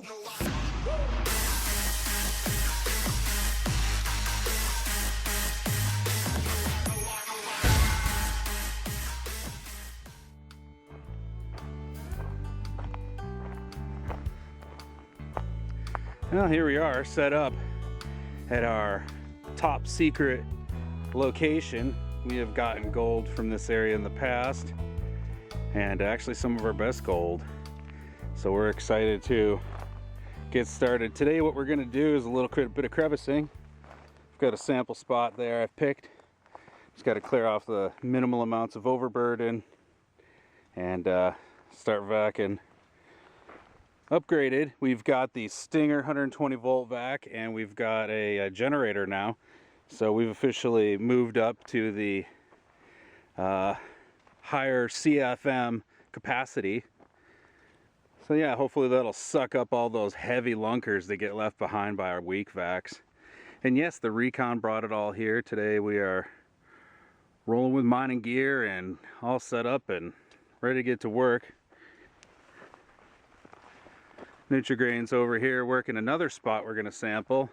Well, here we are set up at our top secret location. We have gotten gold from this area in the past, and actually some of our best gold. So we're excited to get started. Today what we're going to do is a little bit of crevicing. I've got a sample spot there I've picked. Just got to clear off the minimal amounts of overburden and start vacuuming. Upgraded. We've got the Stinger 120 volt vac, and we've got a generator now. So we've officially moved up to the higher CFM capacity. So yeah, hopefully that'll suck up all those heavy lunkers that get left behind by our weak vacs. And yes, the Recon brought it all here. Today we are rolling with mining gear and all set up and ready to get to work. Nutrigrain's over here working another spot we're going to sample.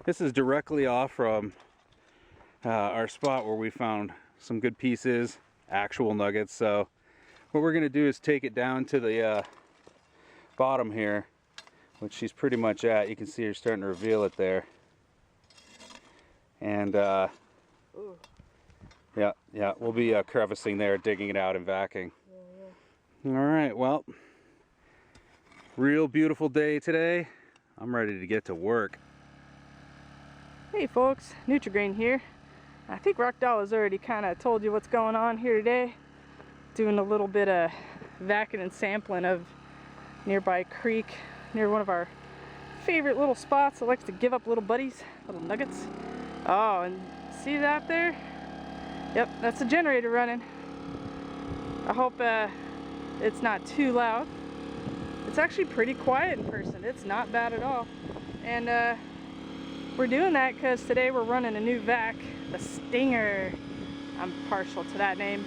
This is directly off from our spot where we found some good pieces, actual nuggets. So what we're going to do is take it down to the bottom here, which she's pretty much at. You can see her starting to reveal it there. And yeah, we'll be crevicing there, digging it out and vacuuming. All right, well, real beautiful day today. I'm ready to get to work. Hey folks, Nutrigrain here. I think Rockdoll has already kind of told you what's going on here today. Doing a little bit of vacuuming and sampling of nearby creek near one of our favorite little spots that likes to give up little buddies, little nuggets. Oh, and see that there? Yep, that's the generator running. I hope it's not too loud. It's actually pretty quiet in person. It's not bad at all. And we're doing that because today we're running a new vac, the Stinger. I'm partial to that name.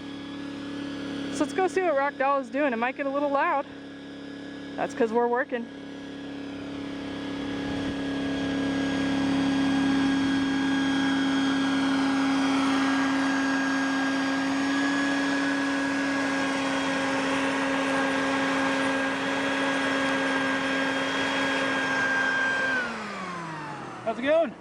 So let's go see what Rockdoll is doing. It might get a little loud. That's because we're working. How's it going?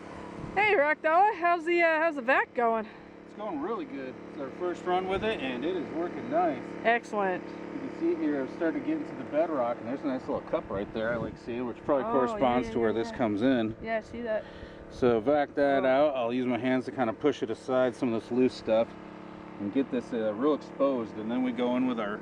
Hey Rockdoll, how's the vac going? It's going really good. It's our first run with it, and it is working nice. Excellent. You can see here, I've started getting to the bedrock, and there's a nice little cup right there I like seeing, which probably corresponds to where this comes in. Yeah, I see that. So vac that out. I'll use my hands to kind of push it aside, some of this loose stuff, and get this real exposed. And then we go in with our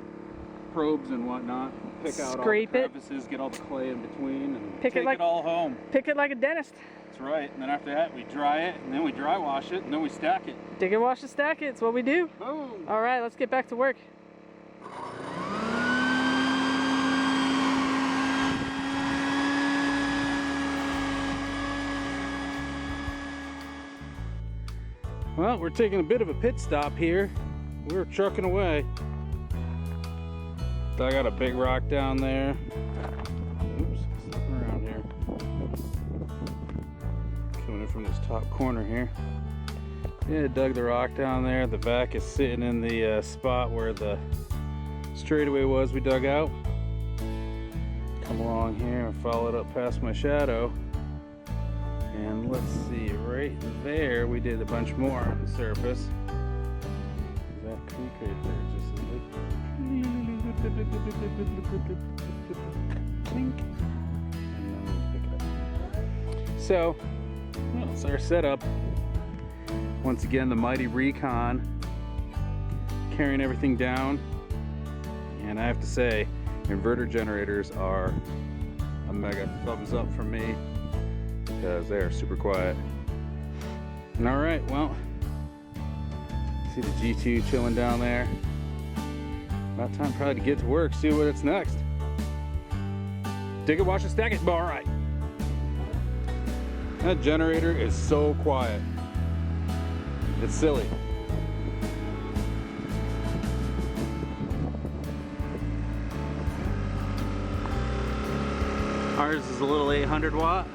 probes and whatnot, pick out all the crevices, get all the clay in between, and take it all home. Pick it like a dentist. That's right. And then after that, we dry it, and then we dry wash it, and then we stack it. Dig it, wash it, stack it. It's what we do. Boom. All right, let's get back to work. Well, we're taking a bit of a pit stop here. We're trucking away. I got a big rock down there. Oops, slipping around here. Coming in from this top corner here. Yeah, dug the rock down there. The vac is sitting in the spot where the straightaway was we dug out. Come along here and follow it up past my shadow. And let's see, right there we did a bunch more on the surface. That creek right there just like and then we pick it up. So that's our setup. Once again, the mighty Recon carrying everything down. And I have to say, inverter generators are a mega thumbs up for me because they are super quiet. And all right, well, see the G2 chilling down there. About time probably to get to work, see what's next. Dig it, wash it, stack it. All right. That generator is so quiet. It's silly. Ours is a little 800 watt.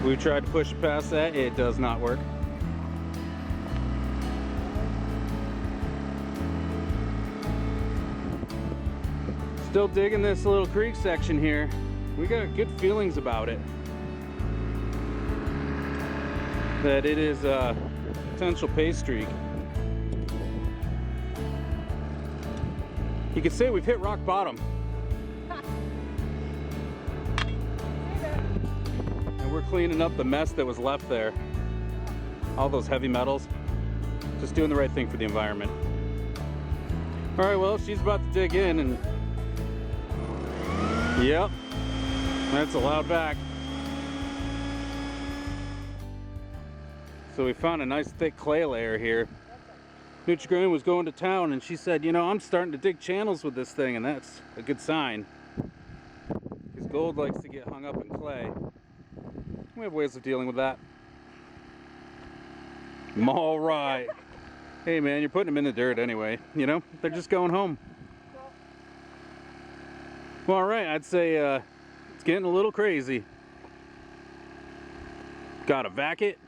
We tried to push it past that, it does not work. Still digging this little creek section here. We got good feelings about it. That it is a potential pay streak. You could say we've hit rock bottom. And we're cleaning up the mess that was left there. All those heavy metals. Just doing the right thing for the environment. Alright, well, she's about to dig in and... Yep. That's a loud vac. So we found a nice thick clay layer here. Nutri-Grain was going to town and she said, you know, I'm starting to dig channels with this thing, and that's a good sign. Because gold likes to get hung up in clay. We have ways of dealing with that. All right. Hey man, you're putting them in the dirt anyway. You know, they're just going home. Well, all right, I'd say it's getting a little crazy. Gotta vac it.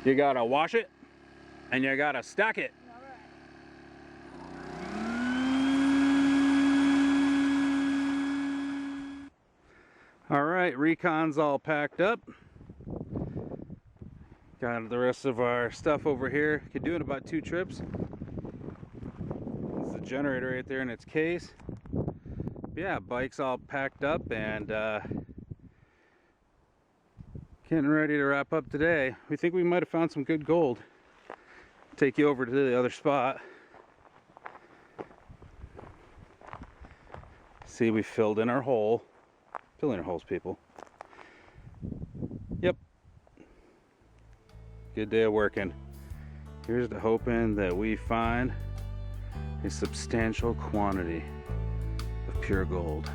You gotta wash it. And you gotta stack it. All right, Recon's all packed up. Got the rest of our stuff over here. Could do it in about 2 trips. There's the generator right there in its case. But yeah, bike's all packed up and getting ready to wrap up today. We think we might have found some good gold. Take you over to the other spot. See, we filled in our hole. Fill in your holes, people. Yep. Good day of working. Here's to hoping that we find a substantial quantity of pure gold.